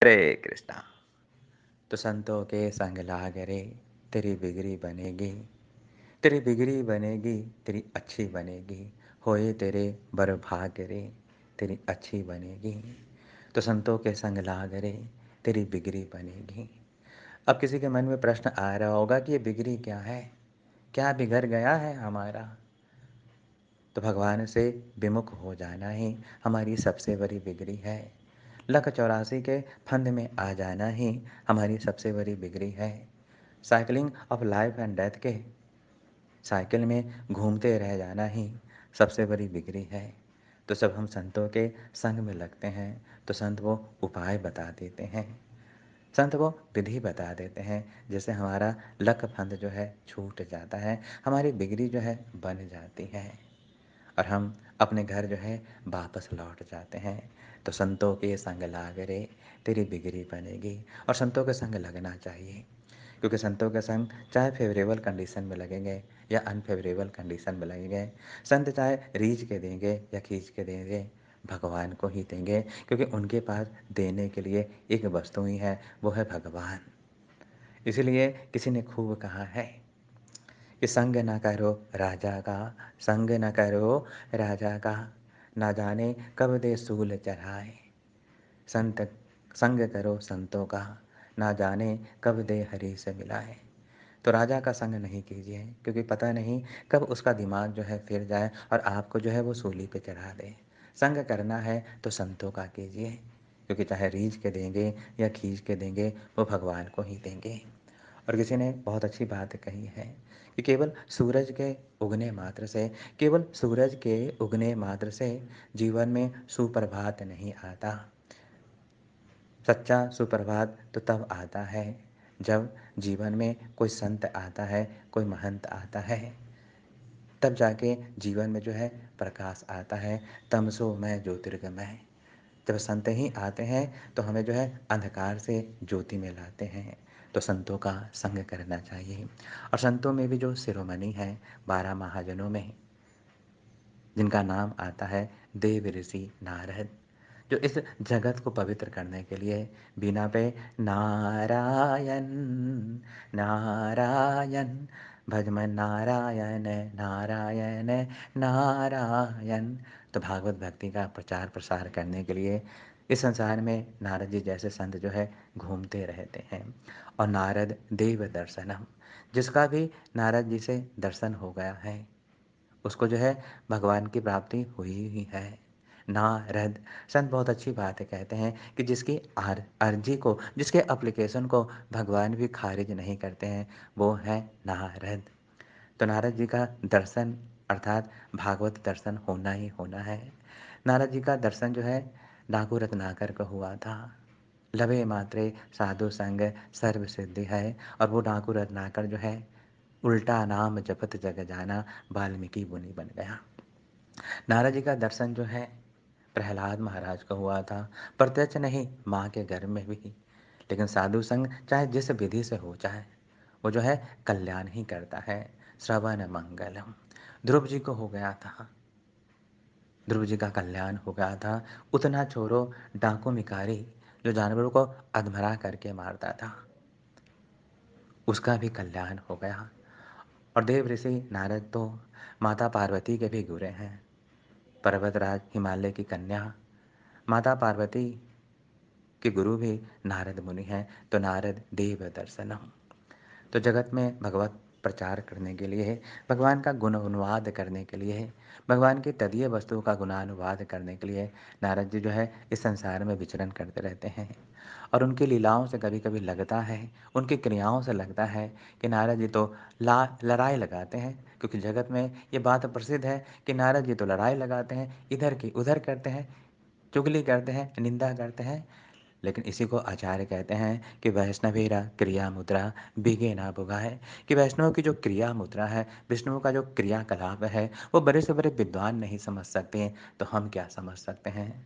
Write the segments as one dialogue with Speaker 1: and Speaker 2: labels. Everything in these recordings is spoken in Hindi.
Speaker 1: हरे कृष्णा। तो संतों के संग लाग रे, तेरी बिगड़ी बनेगी, तेरी बिगड़ी बनेगी, तेरी अच्छी बनेगी। होए तेरे बरभाग रे, तेरी अच्छी बनेगी। तो संतों के संग लाग रे, तेरी बिगड़ी बनेगी। अब किसी के मन में प्रश्न आ रहा होगा कि ये बिगड़ी क्या है, क्या बिगड़ गया है हमारा। तो भगवान से विमुख हो जाना ही हमारी सबसे बड़ी बिगड़ी है। लक 84 के फंद में आ जाना ही हमारी सबसे बड़ी बिगड़ी है। Cycling of life and death के साइकिल में घूमते रह जाना ही सबसे बड़ी बिगड़ी है। तो जब हम संतों के संग में लगते हैं तो संत वो उपाय बता देते हैं, संत वो विधि बता देते हैं, जिससे हमारा लक फंद जो है छूट जाता है, हमारी बिगड़ी जो है बन जाती है और हम अपने घर जो है वापस लौट जाते हैं। तो संतों के संग लाग रे, तेरी बिगड़ी बनेगी। और संतों के संग लगना चाहिए, क्योंकि संतों के संग चाहे फेवरेबल कंडीशन में लगेंगे या अनफेवरेबल कंडीशन में लगेंगे, संत चाहे रीझ के देंगे या खींच के देंगे, भगवान को ही देंगे, क्योंकि उनके पास देने के लिए एक वस्तु ही है, वो है भगवान। इसीलिए किसी ने खूब कहा है कि संग न करो राजा का, संग न करो राजा का, ना जाने कब दे सूल चढ़ाए। संत संग करो संतों का, ना जाने कब दे हरि से मिलाए। तो राजा का संग नहीं कीजिए, क्योंकि पता नहीं कब उसका दिमाग जो है फिर जाए और आपको जो है वो सूली पे चढ़ा दे। संग करना है तो संतों का कीजिए, क्योंकि चाहे रीझ के देंगे या खींच के देंगे, वो भगवान को ही देंगे। और किसी ने बहुत अच्छी बात कही है कि केवल सूरज के उगने मात्र से, केवल सूरज के उगने मात्र से जीवन में सुप्रभात नहीं आता। सच्चा सुप्रभात तो तब आता है जब जीवन में कोई संत आता है, कोई महंत आता है, तब जाके जीवन में जो है प्रकाश आता है। तमसो मैं ज्योतिर्गमय। जब संत ही आते हैं तो हमें जो है अंधकार से ज्योति में लाते हैं। तो संतों का संग करना चाहिए। और संतों में भी जो शिरोमणि है 12 महाजनों में, जिनका नाम आता है देव ऋषि नारद, जो इस जगत को पवित्र करने के लिए बिना पे नारायण नारायण भजमन नारायण नारायण नारायण, तो भागवत भक्ति का प्रचार प्रसार करने के लिए इस संसार में नारद जी जैसे संत जो है घूमते रहते हैं। और नारद देव दर्शनम, जिसका भी नारद जी से दर्शन हो गया है उसको जो है भगवान की प्राप्ति हुई ही है। नारद संत बहुत अच्छी बात है, कहते हैं कि जिसकी अर्जी को, जिसके एप्लीकेशन को भगवान भी खारिज नहीं करते हैं, वो है नारद। तो नारद जी का दर्शन अर्थात भागवत दर्शन होना ही होना है। नारद जी का दर्शन जो है डाकू रत्नाकर को हुआ था। लवे मात्रे साधु संग सर्व सिद्धि है। और वो डाकू रत्नाकर जो है उल्टा नाम जपत जग जाना वाल्मीकि मुनि बन गया। नारद जी का दर्शन जो है प्रहलाद महाराज को हुआ था, प्रत्यक्ष नहीं, माँ के गर्भ में भी। लेकिन साधु संग चाहे जिस विधि से हो जाए, वो जो है कल्याण ही करता है। श्रवण मंगलम ध्रुव जी को हो गया था, ध्रुव जी का कल्याण हो गया था। उतना छोड़ो, डाकू मिकारी जो जानवरों को अधमरा करके मारता था, उसका भी कल्याण हो गया। और देव ऋषि नारद तो माता पार्वती के भी गुरु हैं। पर्वतराज हिमालय की कन्या माता पार्वती के गुरु भी नारद मुनि हैं। तो नारद देव दर्शनम। तो जगत में भगवत प्रचार करने के लिए, भगवान का गुण अनुवाद करने के लिए, भगवान की तदीय वस्तु का गुणानुवाद करने के लिए नारद जी जो है इस संसार में विचरण करते रहते हैं। और उनकी लीलाओं से कभी कभी लगता है, उनकी क्रियाओं से लगता है कि नारद जी तो लड़ाई लगाते हैं, क्योंकि जगत में ये बात प्रसिद्ध है कि नारद जी तो लड़ाई लगाते हैं, इधर की उधर करते हैं, चुगली करते हैं, निंदा करते हैं। लेकिन इसी को आचार्य कहते हैं कि वैष्णवेरा क्रिया मुद्रा बिगे ना बुगाए, कि वैष्णव की जो क्रिया मुद्रा है, विष्णु का जो क्रियाकलाप है, वो बड़े से बड़े विद्वान नहीं समझ सकते, तो हम क्या समझ सकते हैं।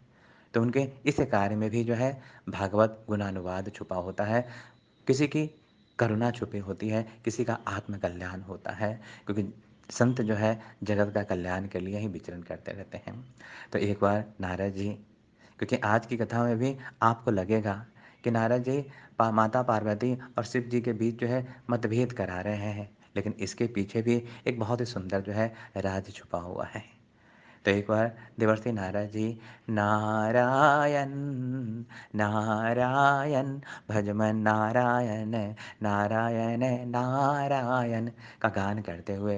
Speaker 1: तो उनके इस कार्य में भी जो है भागवत गुणानुवाद छुपा होता है, किसी की करुणा छुपी होती है, किसी का आत्म कल्याण होता है, क्योंकि संत जो है जगत का कल्याण के लिए ही विचरण करते रहते हैं। तो एक बार नारद जी, क्योंकि आज की कथा में भी आपको लगेगा कि नारद जी माता पार्वती और शिव जी के बीच जो है मतभेद करा रहे हैं, लेकिन इसके पीछे भी एक बहुत ही सुंदर जो है राज छुपा हुआ है। तो एक बार देवर्षि नारद जी नारायण नारायण भजमन नारायण नारायण नारायण का गान करते हुए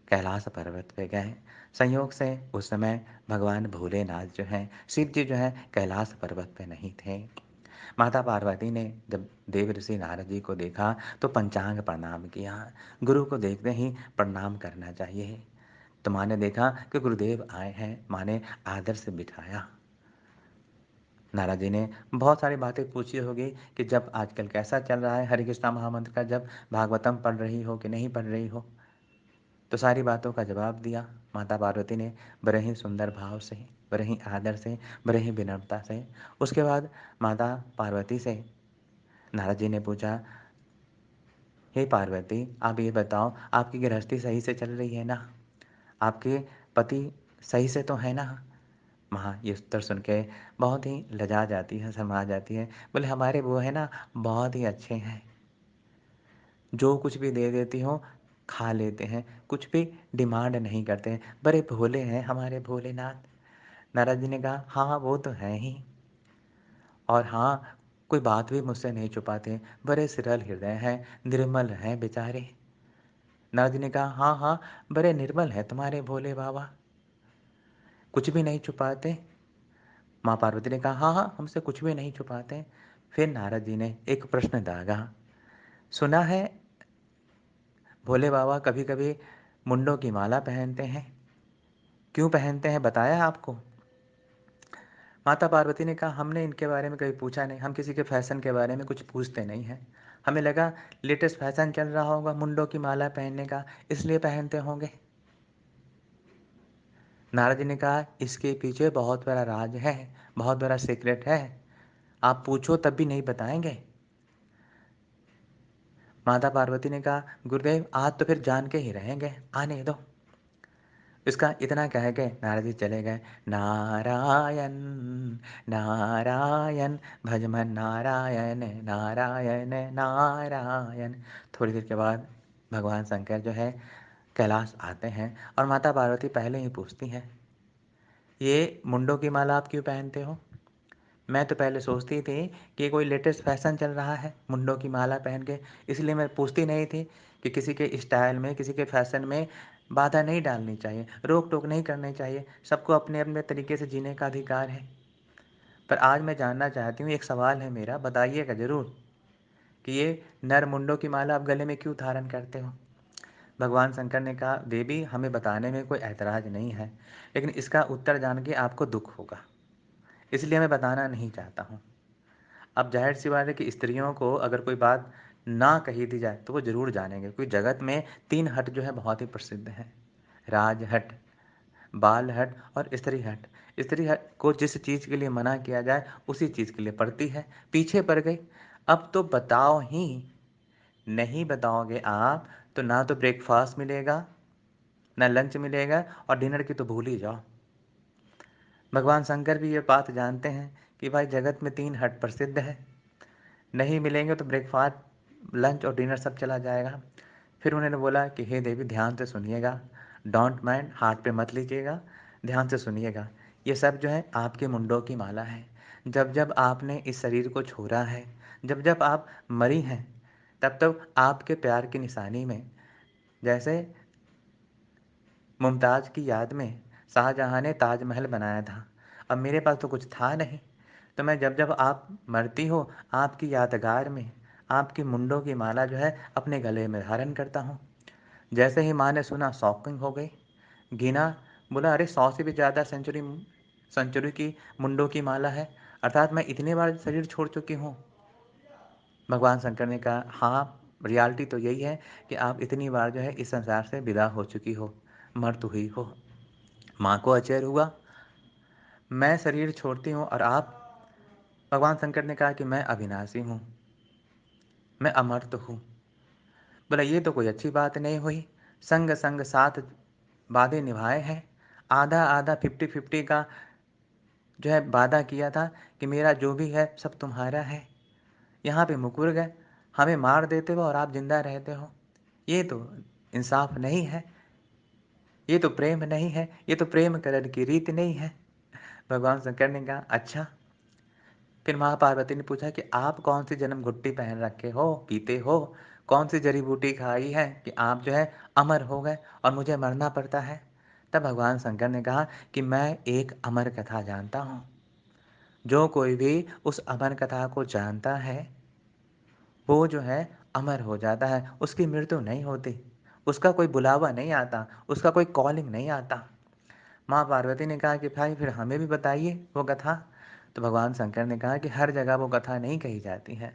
Speaker 1: कैलाश पर्वत पे गए। संयोग से उस समय भगवान भोलेनाथ जो हैं, शिव जी जो हैं कैलाश पर्वत पे नहीं थे। माता पार्वती ने जब देव ऋषि नारद जी को देखा तो पंचांग प्रणाम किया। गुरु को देखते ही प्रणाम करना चाहिए। तो माँ ने देखा कि गुरुदेव आए हैं, माँ ने आदर से बिठाया। नारद जी ने बहुत सारी बातें पूछी होगी कि जब आजकल कैसा चल रहा है हरे कृष्णा महामंत्र का, जब भागवतम पढ़ रही हो कि नहीं पढ़ रही हो। तो सारी बातों का जवाब दिया माता पार्वती ने, बड़े ही सुंदर भाव से, बड़े ही आदर से, बड़े ही विनम्रता से। उसके बाद माता पार्वती से नारद जी ने पूछा, हे पार्वती, आप ये बताओ आपकी गृहस्थी सही से चल रही है ना? आपके पति सही से तो है ना? माँ ये उत्तर सुन के बहुत ही लजा जाती है, शर्मा जाती है। बोले हमारे वो है ना बहुत ही अच्छे हैं, जो कुछ भी दे देती हो खा लेते हैं, कुछ भी डिमांड नहीं करते हैं, बड़े भोले हैं हमारे भोलेनाथ। नारद जी ने कहा हाँ वो तो है ही, और हाँ कोई बात भी मुझसे नहीं छुपाते, बड़े सरल हृदय हैं, निर्मल हैं बेचारे। नारद जी ने कहा हाँ हाँ बड़े निर्मल है तुम्हारे भोले बाबा, कुछ भी नहीं छुपाते। माँ पार्वती ने कहा हाँ हाँ हमसे कुछ भी नहीं छुपाते। फिर नारद जी ने एक प्रश्न दागा, सुना है भोले बाबा कभी कभी मुंडों की माला पहनते हैं, क्यों पहनते हैं बताया आपको? माता पार्वती ने कहा हमने इनके बारे में कभी पूछा नहीं, हम किसी के फैशन के बारे में कुछ पूछते नहीं हैं। हमें लगा लेटेस्ट फैशन चल रहा होगा मुंडों की माला पहनने का, इसलिए पहनते होंगे। नारद जी ने कहा इसके पीछे बहुत बड़ा राज है, बहुत बड़ा सीक्रेट है, आप पूछो तब भी नहीं बताएंगे। माता पार्वती ने कहा गुरुदेव आज तो फिर जान के ही रहेंगे, आने दो। इसका इतना कह के नारद जी चले गए। नारायण नारायण भजमन नारायण नारायण नारायण। थोड़ी देर के बाद भगवान शंकर जो है कैलाश आते हैं और माता पार्वती पहले ही पूछती हैं, ये मुंडों की माला आप क्यों पहनते हो? मैं तो पहले सोचती थी कि कोई लेटेस्ट फैशन चल रहा है मुंडों की माला पहन के, इसलिए मैं पूछती नहीं थी कि किसी के स्टाइल में, किसी के फैशन में बाधा नहीं डालनी चाहिए, रोक टोक नहीं करनी चाहिए, सबको अपने अपने तरीके से जीने का अधिकार है। पर आज मैं जानना चाहती हूँ, एक सवाल है मेरा, बताइएगा ज़रूर कि ये नर मुंडों की माला आप गले में क्यों धारण करते हो? भगवान शंकर ने कहा देवी हमें बताने में कोई ऐतराज़ नहीं है, लेकिन इसका उत्तर जान के आपको दुख होगा, इसलिए मैं बताना नहीं चाहता हूँ। अब ज़ाहिर-सी बात है कि स्त्रियों को अगर कोई बात ना कही दी जाए तो वो ज़रूर जानेंगे, क्योंकि जगत में 3 हट जो है बहुत ही प्रसिद्ध हैं। राजहट, बाल हट और स्त्री हट। स्त्री हट को जिस चीज़ के लिए मना किया जाए उसी चीज़ के लिए पड़ती है, पीछे पड़ गई। अब तो बताओ ही, नहीं बताओगे आप तो ना तो ब्रेकफ़ास्ट मिलेगा, ना लंच मिलेगा और डिनर की तो भूल ही जाओ। भगवान शंकर भी ये बात जानते हैं कि भाई जगत में 3 हट प्रसिद्ध है, नहीं मिलेंगे तो ब्रेकफास्ट, लंच और डिनर सब चला जाएगा। फिर उन्होंने बोला कि हे देवी ध्यान से सुनिएगा, डोंट माइंड, हार्ट पे मत लीजिएगा, ध्यान से सुनिएगा। ये सब जो है आपके मुंडों की माला है। जब जब आपने इस शरीर को छोड़ा है, जब जब आप मरी हैं, तब तब आपके प्यार की निशानी में, जैसे मुमताज़ की याद में शाहजहाँ ने ताजमहल बनाया था। अब मेरे पास तो कुछ था नहीं, तो मैं जब जब आप मरती हो आपकी यादगार में आपकी मुंडों की माला जो है अपने गले में धारण करता हूँ। जैसे ही माँ ने सुना शॉकिंग हो गई, गिना, बोला अरे 100 से भी ज़्यादा सेंचुरी सेंचुरी की मुंडों की माला है, अर्थात मैं इतनी बार शरीर छोड़ चुकी हूँ। भगवान शंकर ने कहा हाँ, रियलिटी तो यही है कि आप इतनी बार जो है इस संसार से विदा हो चुकी हो, मर तो हुई हो। माँ को अचेर हुआ, मैं शरीर छोड़ती हूँ और आप? भगवान शंकर ने कहा कि मैं अविनाशी हूँ, मैं अमर्त हूँ। बोला ये तो कोई अच्छी बात नहीं हुई, संग संग साथ वादे निभाए हैं, आधा आधा 50-50 का जो है वादा किया था कि मेरा जो भी है सब तुम्हारा है। यहाँ पे मुकुर गए, हमें मार देते हो और आप ज़िंदा रहते हो। ये तो इंसाफ़ नहीं है, ये तो प्रेम नहीं है, ये तो प्रेम करने की रीत नहीं है। भगवान शंकर ने कहा, अच्छा। फिर माँ पार्वती ने पूछा कि आप कौन-सी जन्म घुट्टी पहन रखे हो, पीते हो? कौन-सी जड़ी-बूटी खाई है कि आप जो है अमर हो गए और मुझे मरना पड़ता है? तब भगवान शंकर ने कहा कि मैं एक अमर कथा जानता हूँ। जो कोई भी उस अमर कथा को जानता है, वो जो है अमर हो जाता है, उसकी मृत्यु नहीं होती, उसका कोई बुलावा नहीं आता, उसका कोई कॉलिंग नहीं आता। माँ पार्वती ने कहा कि भाई फिर हमें भी बताइए वो कथा। तो भगवान शंकर ने कहा कि हर जगह वो कथा नहीं कही जाती है।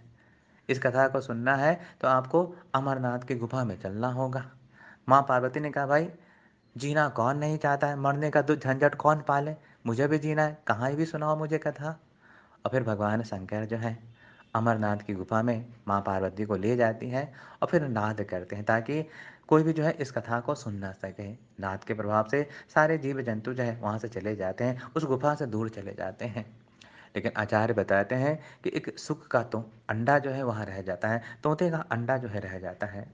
Speaker 1: इस कथा को सुनना है तो आपको अमरनाथ की गुफा में चलना होगा। माँ पार्वती ने कहा भाई जीना कौन नहीं चाहता है, मरने का दुःख झंझट कौन पाले? मुझे भी जीना है, कहाँ भी सुनाओ मुझे कथा। और फिर भगवान शंकर जो है अमरनाथ की गुफा में माँ पार्वती को ले जाती हैं और फिर नाद करते हैं ताकि कोई भी जो है इस कथा को सुन ना सके। नाद के प्रभाव से सारे जीव जंतु जो है वहाँ से चले जाते हैं, उस गुफा से दूर चले जाते हैं। लेकिन आचार्य बताते हैं कि एक सुख का तो अंडा जो है वहाँ रह जाता है, तोते का अंडा जो है रह जाता है।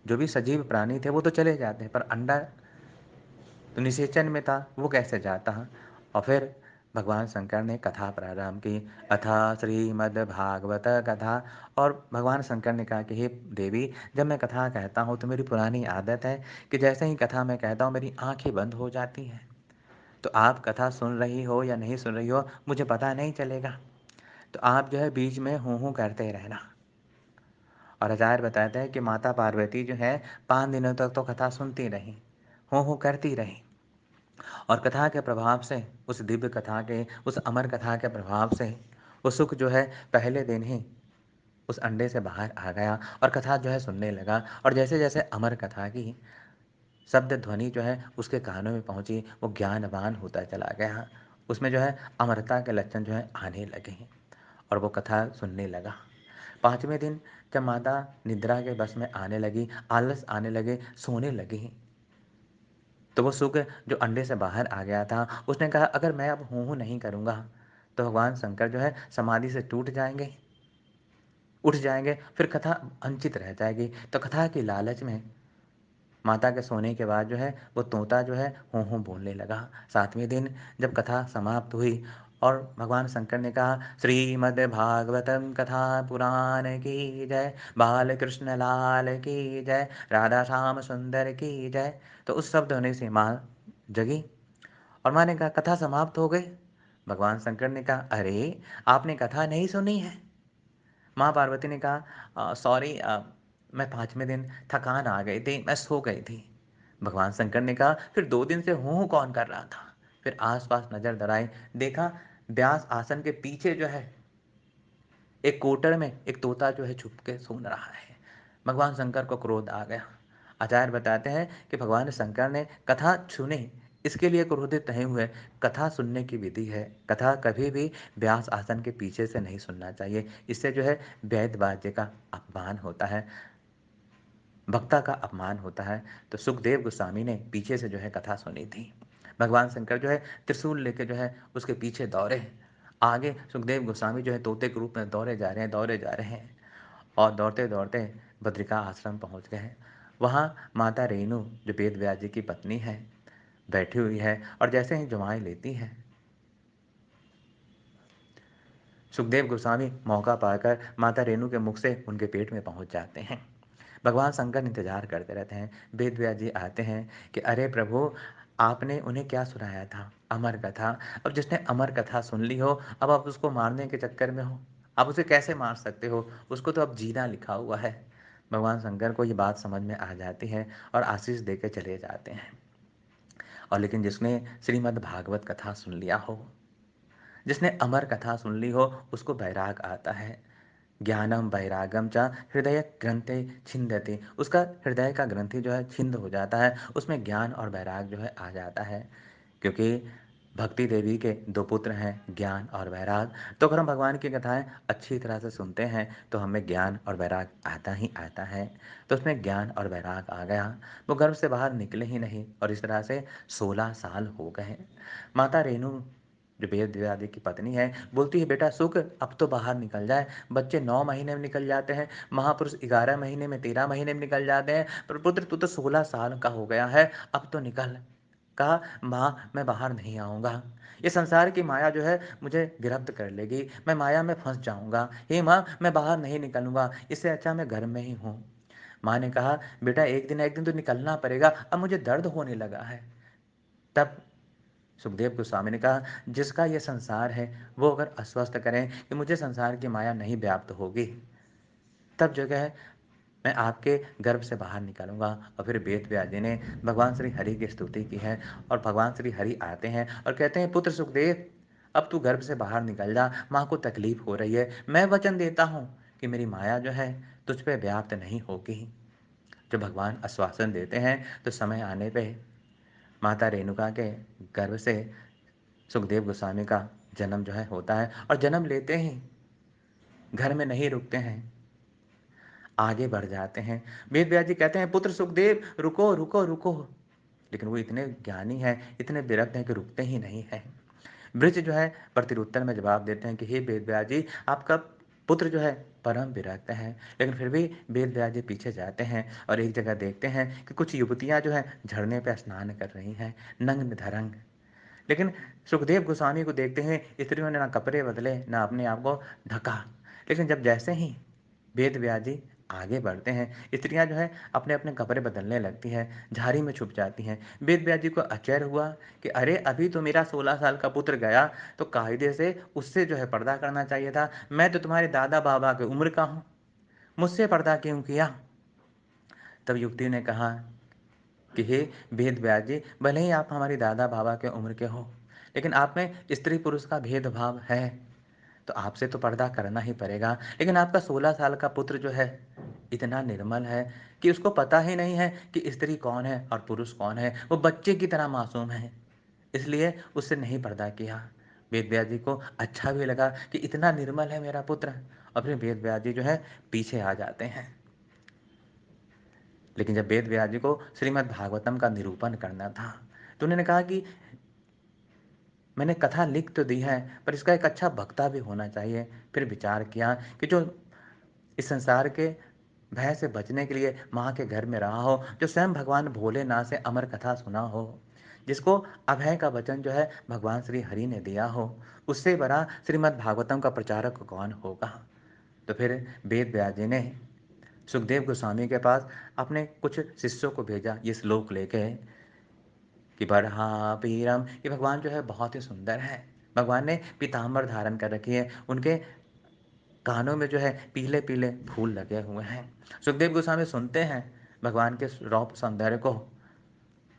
Speaker 1: जो भी सजीव प्राणी थे वो तो चले जाते हैं पर अंडा तो निषेचन में था, वो कैसे जाता? और फिर भगवान शंकर ने कथा प्रारंभ की, अथा श्रीमद्भागवत कथा। और भगवान शंकर ने कहा कि हे देवी, जब मैं कथा कहता हूँ तो मेरी पुरानी आदत है कि जैसे ही कथा मैं कहता हूँ मेरी आँखें बंद हो जाती हैं। तो आप कथा सुन रही हो या नहीं सुन रही हो, मुझे पता नहीं चलेगा। तो आप जो है बीच में हूँ करते रहना। और आचार्य बताते हैं कि माता पार्वती जो है 5 दिनों तक तो कथा सुनती रहीं, हूँ करती रहीं। और कथा के प्रभाव से, उस दिव्य कथा के, उस अमर कथा के प्रभाव से, वो सुख जो है पहले दिन ही उस अंडे से बाहर आ गया और कथा जो है सुनने लगा। और जैसे-जैसे अमर कथा की शब्द ध्वनि जो है उसके कानों में पहुँची, वो ज्ञानवान होता चला गया। उसमें जो है अमरता के लक्षण जो है आने लगे और वो कथा सुनने लगा। 5वें दिन जब माता निद्रा के बस में आने लगी, आलस आने लगे, सोने लगी, तो वो सुग जो अंडे से बाहर आ गया था, उसने कहा अगर मैं अब हूँ-हूँ नहीं करूँगा, तो भगवान शंकर जो है समाधि से टूट जाएँगे, उठ जाएँगे, फिर कथा वंचित रह जाएगी। तो कथा की लालच में माता के सोने के बाद जो है वो तोता जो है हूँ-हूँ बोलने लगा। 7वें दिन जब कथा समाप्त हुई और भगवान शंकर ने कहा श्रीमद्भागवतम कथा पुराण की जय, बाल कृष्ण लाल की जय, राधा श्याम सुंदर की जय। तो उस शब्द ध्वनि से माँ जगी और माँ ने कहा कथा समाप्त हो गई। भगवान शंकर ने कहा अरे! आपने कथा नहीं सुनी है? माँ पार्वती ने कहा सॉरी मैं 5वें दिन थकान आ गई थी, मैं सो गई थी। भगवान शंकर ने कहा फिर 2 दिन से हूँ-हूँ कौन कर रहा था? फिर आस-पास नज़र दौड़ाई, देखा व्यास आसन के पीछे जो है एक कोटर में एक तोता जो है छुप के सूंघ रहा है। भगवान शंकर को क्रोध आ गया। आचार्य बताते हैं कि भगवान शंकर ने कथा सुनी, इसके लिए क्रोधित नहीं हुए। कथा सुनने की विधि है। कथा कभी भी व्यास आसन के पीछे से नहीं सुनना चाहिए। इससे जो है वेद वाद्य का अपमान होता है, वक्ता का अपमान होता है। तो सुखदेव गोस्वामी ने पीछे से जो है कथा सुनी थी। भगवान शंकर जो है त्रिशूल लेके जो है उसके पीछे दौड़े। आगे सुखदेव गोस्वामी जो है तोते के रूप में दौड़े जा रहे हैं, दौड़े जा रहे हैं और दौड़ते-दौड़ते बद्रिका आश्रम पहुँच गए। वहाँ माता रेणु जो वेद व्यास जी की पत्नी है, बैठी हुई है और जैसे ही जुमाई लेती है, सुखदेव गोस्वामी मौका पाकर माता रेणु के मुख से उनके पेट में पहुँच जाते हैं। भगवान शंकर इंतज़ार करते रहते हैं। वेद व्यास जी आते हैं कि अरे प्रभु, आपने उन्हें क्या सुनाया था? अमर कथा। अब जिसने अमर कथा सुन ली हो, अब आप उसको मारने के चक्कर में हो। आप उसे कैसे मार सकते हो? उसको तो अब जीना लिखा हुआ है। भगवान शंकर को ये बात समझ में आ जाती है और आशीष देके चले जाते हैं। और लेकिन जिसने श्रीमद् भागवत कथा सुन लिया हो, जिसने अमर कथा सुन ली हो, उसको वैराग आता है। ज्ञानम वैरागम च हृदय ग्रंथे छिंदति। उसका हृदय का ग्रंथि जो है छिंद हो जाता है, उसमें ज्ञान और वैराग जो है आ जाता है। क्योंकि भक्ति देवी के 2 पुत्र हैं, ज्ञान और वैराग। तो अगर हम भगवान की कथाएँ अच्छी तरह से सुनते हैं, तो हमें ज्ञान और वैराग आता ही आता है। तो उसमें ज्ञान और वैराग आ गया। वो गर्भ से बाहर निकले ही नहीं और इस तरह से 16 साल हो गए। माता रेणु जो वेदव्यास की पत्नी है, बोलती है, "बेटा सुख, अब तो बाहर निकल जाए। बच्चे 9 महीने में निकल जाते हैं, महापुरुष 11 महीने में, 13 महीने में निकल जाते हैं, पर पुत्र तू तो 16 साल का हो गया है, अब तो निकल।" कहा, "माँ, मैं बाहर नहीं आऊँगा। ये संसार की माया जो है मुझे गिरफ्त कर लेगी, मैं माया में फँस जाऊँगा। हे माँ, मैं बाहर नहीं निकलूँगा, इससे अच्छा मैं घर में ही हूँ।" माँ ने कहा, "बेटा एक दिन ना एक दिन तो निकलना पड़ेगा, अब मुझे दर्द होने लगा है।" तब सुखदेव गोस्वामी ने कहा, "जिसका ये संसार है, वो अगर आश्वस्त करें कि मुझे संसार की माया नहीं व्याप्त होगी, तब जो है मैं आपके गर्भ से बाहर निकलूँगा।" और फिर वेद व्यास जी ने भगवान श्री हरि की स्तुति की है और भगवान श्री हरि आते हैं और कहते हैं, "पुत्र सुखदेव, अब तू गर्भ से बाहर निकल जा, माँ को तकलीफ हो रही है। मैं वचन देता हूँ कि मेरी माया जो है तुझ पे व्याप्त नहीं होगी।" जब भगवान आश्वासन देते हैं, तो समय आने पे माता रेणुका के गर्भ से सुखदेव गोस्वामी का जन्म जो है होता है और जन्म लेते ही घर में नहीं रुकते हैं, आगे बढ़ जाते हैं। वेद व्यास जी कहते हैं, "पुत्र सुखदेव, रुको, रुको, रुको।" लेकिन वो इतने ज्ञानी हैं, इतने विरक्त हैं कि रुकते ही नहीं हैं। वृक्ष जो है प्रत्युत्तर में जवाब देते हैं कि हे वेद व्यास जी, आपका पुत्र जो है परम विरक्त है। लेकिन फिर भी वेद व्यास जी पीछे जाते हैं और एक जगह देखते हैं कि कुछ युवतियाँ जो हैं झरने पे स्नान कर रही हैं, नंग-धरंग। लेकिन सुखदेव गोस्वामी को देखते हैं, स्त्रियों ने ना कपड़े बदले, ना अपने आप को ढका। लेकिन जब जैसे ही वेद व्यास जी आगे बढ़ते हैं, स्त्रियाँ जो हैं अपने-अपने कपड़े बदलने लगती हैं, झाड़ी में छुप जाती हैं। वेद व्यास जी को आश्चर्य हुआ कि अरे! अभी तो मेरा 16 साल का पुत्र गया, तो कायदे से उससे जो है पर्दा करना चाहिए था। मैं तो तुम्हारे दादा-बाबा की उम्र का हूँ, मुझसे पर्दा क्यों किया? तब युवती ने कहा कि हे वेद व्यास जी, भले ही आप हमारे दादा-बाबा के उम्र के हो, लेकिन आप में स्त्री-पुरुष का भेदभाव है, तो आपसे तो पर्दा करना ही पड़ेगा। लेकिन आपका 16 साल का पुत्र जो है, इतना निर्मल है कि उसको पता ही नहीं है कि स्त्री कौन है और पुरुष कौन है। वो बच्चे की तरह मासूम है, इसलिए उससे नहीं पर्दा किया। वेद व्यास जी को अच्छा भी लगा कि इतना निर्मल है मेरा पुत्र और फिर वेद व्यास जी जो है पीछे आ जाते हैं। लेकिन जब वेद व्यास जी को श्रीमद् भागवतम का निरूपण करना था, तो उन्होंने कहा कि मैंने कथा लिख तो दी है, पर इसका एक अच्छा वक्ता भी होना चाहिए। फिर विचार किया कि जो इस संसार के भय से बचने के लिए माँ के घर में रहा हो, जो स्वयं भगवान भोलेनाथ से अमर कथा सुना हो, जिसको अभय का वचन जो है भगवान श्री हरि ने दिया हो, उससे बड़ा श्रीमद् भागवतम का प्रचारक कौन होगा? तो फिर वेद व्यास जी ने सुखदेव गोस्वामी के पास अपने कुछ शिष्यों को भेजा ये श्लोक लेके कि बर्हापीरम, ये भगवान जो है बहुत ही सुंदर है। भगवान ने पीताम्बर धारण कर रखी है, उनके कानों में जो है पीले-पीले फूल लगे हुए हैं। सुखदेव गोस्वामी सुनते हैं भगवान के रूप सौंदर्य को,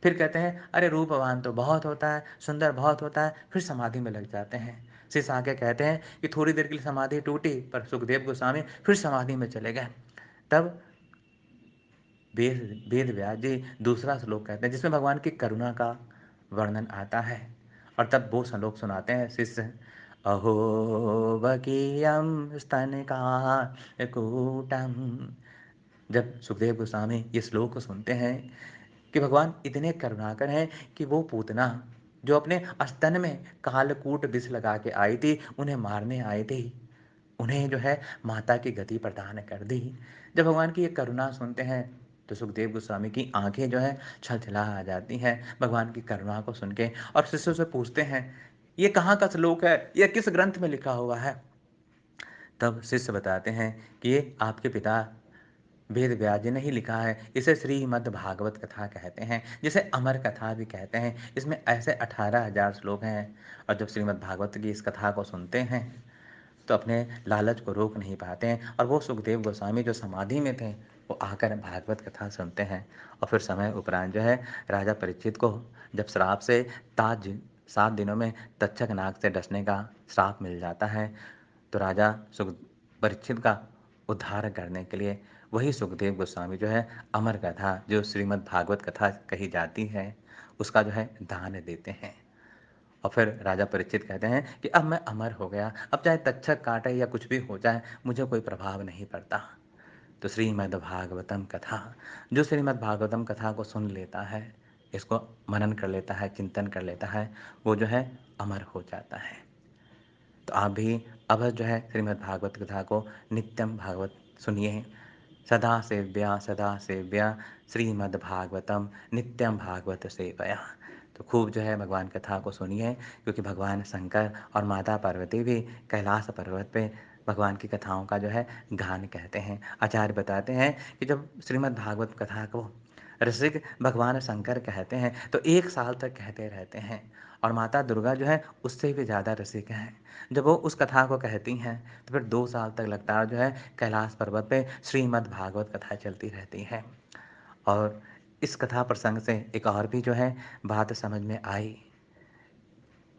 Speaker 1: फिर कहते हैं, "अरे रूपवान तो बहुत होता है, सुंदर बहुत होता है।" फिर समाधि में लग जाते हैं। शिष्य आके कहते हैं कि थोड़ी देर के लिए समाधि टूटी, पर सुखदेव गोस्वामी फिर समाधि में चले गए। तब वेद वेद व्यास जी दूसरा श्लोक कहते हैं जिसमें भगवान की करुणा का वर्णन आता है और तब वो श्लोक सुनाते हैं शिष्य, अहो बकीयम स्तनकाकूटम। जब सुखदेव गोस्वामी ये श्लोक को सुनते हैं कि भगवान इतने करुणाकर हैं कि वो पूतना जो अपने स्तन में कालकूट विष लगा के आई थी, उन्हें मारने आई थी, उन्हें जो है माता की गति प्रदान कर दी। जब भगवान की ये करुणा सुनते हैं, तो सुखदेव गोस्वामी की आँखें जो हैं छलछला आ जाती हैं भगवान की करुणा को सुन के और शिष्यों से पूछते हैं, "ये कहाँ का श्लोक है? ये किस ग्रंथ में लिखा हुआ है?" तब शिष्य बताते हैं कि ये आपके पिता वेद व्यास जी ने ही लिखा है। इसे श्रीमद् भागवत कथा कहते हैं, जिसे अमर कथा भी कहते हैं। इसमें ऐसे 18,000 श्लोक हैं और जब श्रीमद् भागवत की इस कथा को सुनते हैं, तो अपने लालच को रोक नहीं पाते हैं और वो सुखदेव गोस्वामी जो समाधि में थे, वो आकर भागवत कथा सुनते हैं और फिर समय उपरांत जो है राजा परीक्षित को जब श्राप से ताज 7 दिनों में तक्षक नाग से डसने का श्राप मिल जाता है, तो राजा सुख परीक्षित का उद्धार करने के लिए वही सुखदेव गोस्वामी जो है अमर कथा जो श्रीमद् भागवत कथा कही जाती है, उसका जो है दान देते हैं। और फिर राजा परीक्षित कहते हैं कि अब मैं अमर हो गया, अब चाहे तक्षक काटे या कुछ भी हो जाए, मुझे कोई प्रभाव नहीं पड़ता। तो श्रीमद् भागवतम कथा, जो श्रीमद् भागवतम कथा को सुन लेता है, इसको मनन कर लेता है, चिंतन कर लेता है, वो जो है अमर हो जाता है। तो आप भी अब जो है श्रीमद् भागवत कथा को नित्यम भागवत सुनिए। सदा सेव्या श्रीमद्भागवतम नित्यम भागवत सेवया। तो खूब जो है भगवान कथा को सुनिए, क्योंकि भगवान शंकर और माता पार्वती भी कैलाश पर्वत पे भगवान की कथाओं का जो है गान कहते हैं। आचार्य बताते हैं कि जब श्रीमद् भागवत कथा को ऋषिक भगवान शंकर कहते हैं तो 1 साल तक कहते रहते हैं, और माता दुर्गा जो है उससे भी ज़्यादा रसिक हैं। जब वो उस कथा को कहती हैं तो फिर 2 साल तक लगातार जो है कैलाश पर्वत पे श्रीमद् भागवत कथा चलती रहती है। और इस कथा प्रसंग से एक और भी जो है बात समझ में आई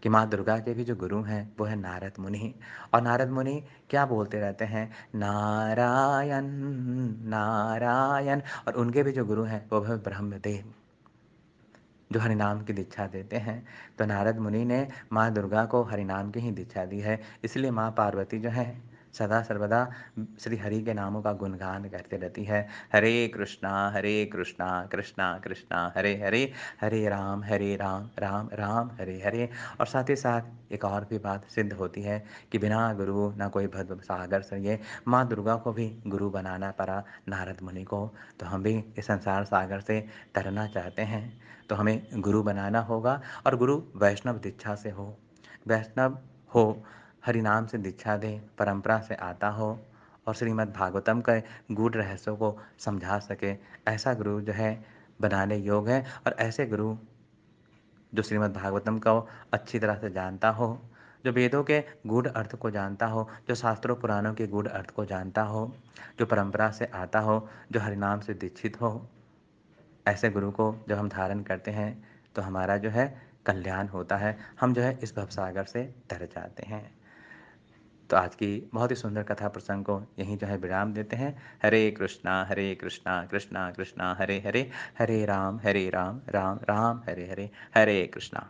Speaker 1: कि माँ दुर्गा के भी जो गुरु हैं वो है नारद मुनि। और नारद मुनि क्या बोलते रहते हैं, नारायण नारायण। और उनके भी जो गुरु हैं वो है ब्रह्मदेव, जो हरिनाम की दीक्षा देते हैं। तो नारद मुनि ने माँ दुर्गा को हरिनाम की ही दीक्षा दी है, इसलिए माँ पार्वती जो है सदा सर्वदा श्री हरि के नामों का गुणगान करते रहती है। हरे कृष्णा कृष्णा कृष्णा हरे हरे, हरे राम राम राम हरे हरे। और साथ ही साथ एक और भी बात सिद्ध होती है कि बिना गुरु ना कोई भव सागर से ये माँ दुर्गा को भी गुरु बनाना पड़ा नारद मुनि को। तो हम भी इस संसार सागर से तरना चाहते हैं तो हमें गुरु बनाना होगा, और गुरु वैष्णव दीक्षा से हो, वैष्णव हो, हरि नाम से दीक्षा दे, परंपरा से आता हो और श्रीमद् भागवतम के गूढ़ रहस्यों को समझा सके, ऐसा गुरु जो है बनाने योग्य है। और ऐसे गुरु जो श्रीमद् भागवतम को अच्छी तरह से जानता हो, जो वेदों के गूढ़ अर्थ को जानता हो, जो शास्त्रों पुराणों के गूढ़ अर्थ को जानता हो, जो परंपरा से आता हो, जो हरिनाम से दीक्षित हो, ऐसे गुरु को जब हम धारण करते हैं तो हमारा जो है कल्याण होता है, हम जो है इस भवसागर से तर जाते हैं। तो आज की बहुत ही सुंदर कथा प्रसंग को यहीं जो है विराम देते हैं। हरे कृष्णा कृष्णा कृष्णा हरे हरे, हरे राम राम राम हरे हरे, हरे कृष्णा।